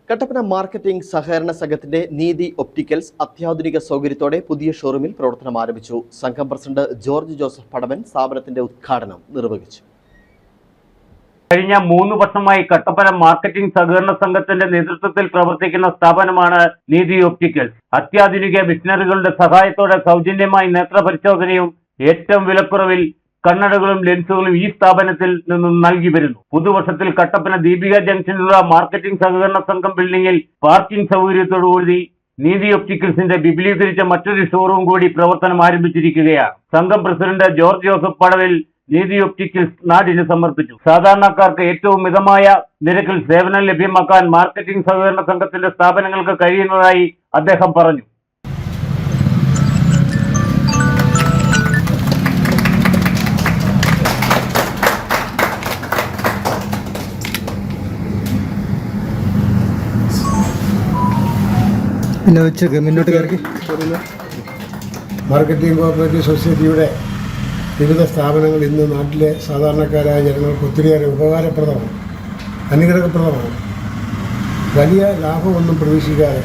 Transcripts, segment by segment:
Kattappana marketing സഹകരണ സംഘത്തിന്റെ നീതി ഒപ്റ്റിക്കൽസ് അത്യാധുനിക സൗകര്യത്തോടെ പുതിയ ഷോറൂമിൽ പ്രവർത്തനം ആരംഭിച്ചു. സംഘം പ്രസിഡന്റ് ജോർജ് ജോസഫ് പടവൻ സ്ഥാപനത്തിന്റെ ഉദ്ഘാടനം നിർവഹിച്ചു. കഴിഞ്ഞ 3 വർഷമായി കട്ടപ്പന മാർക്കറ്റിംഗ് സഹകരണ സംഘത്തിന്റെ നേതൃത്വത്തിൽ പ്രവർത്തിക്കുന്ന സ്ഥാപനമാണ് നീതി ഒപ്റ്റിക്കൽസ്. അത്യാധുനിക വിഷനറികളുടെ സഹായത്തോടെ സൗജന്യമായി നേത്രപരിശോധനയും ഏറ്റവും വിലക്കുറവിൽ കണ്ണടകളും ലെൻസുകളും ഈ സ്ഥാപനത്തിൽ നിന്നും നൽകി വരുന്നു. പുതുവർഷത്തിൽ കട്ടപ്പന ദീപിക ജംഗ്ഷനിലുള്ള മാർക്കറ്റിംഗ് സഹകരണ സംഘം ബിൽഡിംഗിൽ പാർക്കിംഗ് സൗകര്യത്തോടുകൂടി നീതി ഒപ്റ്റിക്കൽസിന്റെ വിപുലീകരിച്ച മറ്റൊരു ഷോറൂം കൂടി പ്രവർത്തനം ആരംഭിച്ചിരിക്കുകയാണ്. സംഘം പ്രസിഡന്റ് ജോർജ് ജോസഫ് പടവിൽ നീതി ഒപ്റ്റിക്കൽസ് നാടിന് സമർപ്പിച്ചു. സാധാരണക്കാർക്ക് ഏറ്റവും മിതമായ നിരക്കിൽ സേവനം ലഭ്യമാക്കാൻ മാർക്കറ്റിംഗ് സഹകരണ സംഘത്തിന്റെ സ്ഥാപനങ്ങൾക്ക് കഴിയുന്നതായി അദ്ദേഹം പറഞ്ഞു. മാർക്കറ്റിംഗ് കോഓപ്പറേറ്റീവ് സൊസൈറ്റിയുടെ വിവിധ സ്ഥാപനങ്ങൾ ഇന്ന് നാട്ടിലെ സാധാരണക്കാരായ ജനങ്ങൾക്ക് ഒത്തിരിയേറെ ഉപകാരപ്രദമാണ്, അനുഗ്രഹപ്രദമാണ്. വലിയ ലാഭമൊന്നും പ്രതീക്ഷിക്കാതെ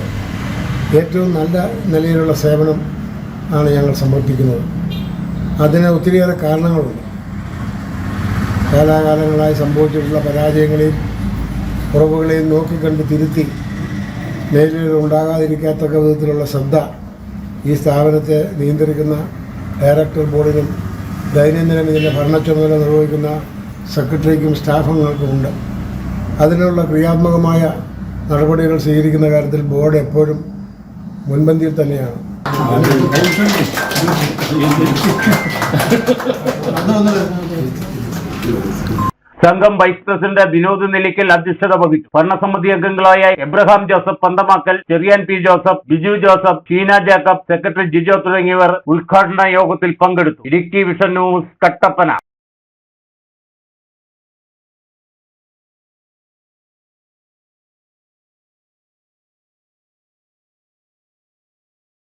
ഏറ്റവും നല്ല നിലയിലുള്ള സേവനം ആണ് ഞങ്ങൾ സമർപ്പിക്കുന്നത്. അതിന് ഒത്തിരിയേറെ കാരണങ്ങളുണ്ട്. കാലാകാലങ്ങളായി സംഭവിച്ചിട്ടുള്ള പരാജയങ്ങളെയും കുറവുകളെയും നോക്കിക്കണ്ട് തിരുത്തി മേലിൽ ഉണ്ടാകാതിരിക്കാത്തക്ക വിധത്തിലുള്ള ശ്രദ്ധ ഈ സ്ഥാപനത്തെ നിയന്ത്രിക്കുന്ന ഡയറക്ടർ ബോർഡിനും ദൈനംദിനം ഇതിൻ്റെ ഭരണച്ചുമതല നിർവഹിക്കുന്ന സെക്രട്ടറിക്കും സ്റ്റാഫുകൾക്കുമുണ്ട്. അതിനുള്ള ക്രിയാത്മകമായ നടപടികൾ സ്വീകരിക്കുന്ന കാര്യത്തിൽ ബോർഡ് എപ്പോഴും മുൻപന്തിയിൽ തന്നെയാണ്. സംഘം വൈസ് പ്രസിഡന്റ് വിനോദ് നെല്ലിക്കൽ അധ്യക്ഷത വഹിച്ചു. ഭരണസമിതി അംഗങ്ങളായ എബ്രഹാം ജോസഫ് പന്തമാക്കൽ, ചെറിയാൻ പി ജോസഫ്, ബിജു ജോസഫ്, ഷീന ജേക്കബ്, സെക്രട്ടറി ജിജോ തുടങ്ങിയവർ ഉദ്ഘാടന യോഗത്തിൽ പങ്കെടുത്തു. Idukki vision news, Kattappana.